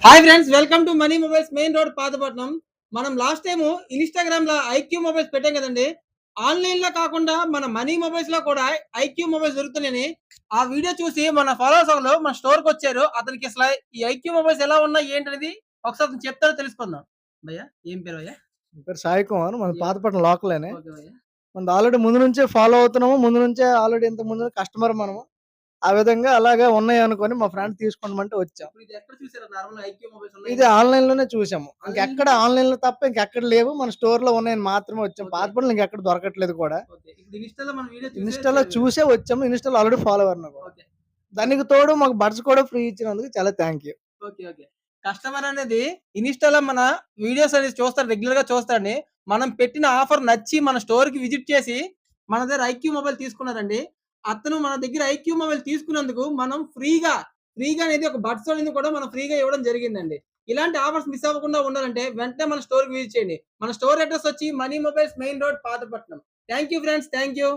Hi friends, welcome to money mobiles main road Pathapatnam. మనం last time ఇన్‌స్టాగ్రామ్‌లో IQ mobiles పెట్టాం కదండీ! ఆన్‌లైన్‌లో కాకుండా మన మనీ మొబైల్స్‌లో కూడా ఐక్యూ మొబైల్స్ దొరుకుతున్నాయని ఆ వీడియో చూసి మన ఫాలోవర్స్ ఒకళ్ళు మన స్టోర్‌కొచ్చారు. అతనికి అసల ఈ ఐక్యూ మొబైల్స్ ఎలా ఉన్నాయి ఏంటనేది ఒకసారి అతను చెప్తాడో తెలుసుకుందాం. భయ్యా ఏం పేరు భయ్యా? నా పేరు సాయి కుమార్. మనది యాహ్! పాతపట్నం లోకలేనే. ఓకే భయ్యా. మనది ఆల్రెడీ ముందు నుంచే ఫాలో అవుతున్నాము. ముందు నుంచే ఆల్రెడీ ఇంతకు ముందు కస్టమర్ మనము. ఆ విధంగా అలాగే ఉన్నాయనుకోని మా ఫ్రెండ్ తీసుకోమంటే వచ్చాం. ఇప్పుడు ఇది ఎక్కడ చూసారు నార్మల్‌గా ఐక్యూ మొబైల్స్ ఉన్నాయని? ఇది ఆన్‌లైన్‌లోనే చూసాము. ఇంకెక్కడ ఆన్‌లైన్‌లో ఆన్‌లైన్‌లో తప్ప ఇంకెక్కడ లేవు. మన స్టోర్‌లో ఉన్నాయని మాత్రమే వచ్చాం. ఓకే. పాతపట్నంలో ఇంకెక్కడ దొరకట్లేదు కూడా. ఓకే. ఇప్పుడు ఇన్‌స్టాలో మన వీడియో ఇన్‌స్టాలో చూసే వచ్చాము. ఇన్‌స్టాలో ఆల్రెడీ ఫాలోవర్‌ను కూడా. ఓకే. దానికి తోడు మాకు బడ్స్ కూడా ఫ్రీ ఇచ్చినందుకు చాలా thank you. Okay. Okay. Customer అనేది ఇన్‌స్టా‌లో మన వీడియోస్ అనేది చూస్తాడు. రెగ్యులర్‌గా చూస్తాడండి. మనం పెట్టిన ఆఫర్ నచ్చి మన స్టోర్‌కి విజిట్ చేసి మన దగ్గర ఐక్యూ మొబైల్ తీసుకున్నారండి. అతను మన దగ్గర ఐక్యూ మొబైల్ తీసుకున్నందుకు మనం ఫ్రీగా అనేది ఒక బడ్స్ అనేది కూడా మనం ఫ్రీగా ఇవ్వడం జరిగిందండి. ఇలాంటి ఆఫర్స్ మిస్ అవ్వకుండా ఉండాలంటే వెంటనే మన స్టోర్‌కి విజిట్ చేయండి. మన స్టోర్ అడ్రెస్ వచ్చి money mobiles main road Pathapatnam. Thank you friends. Thank you.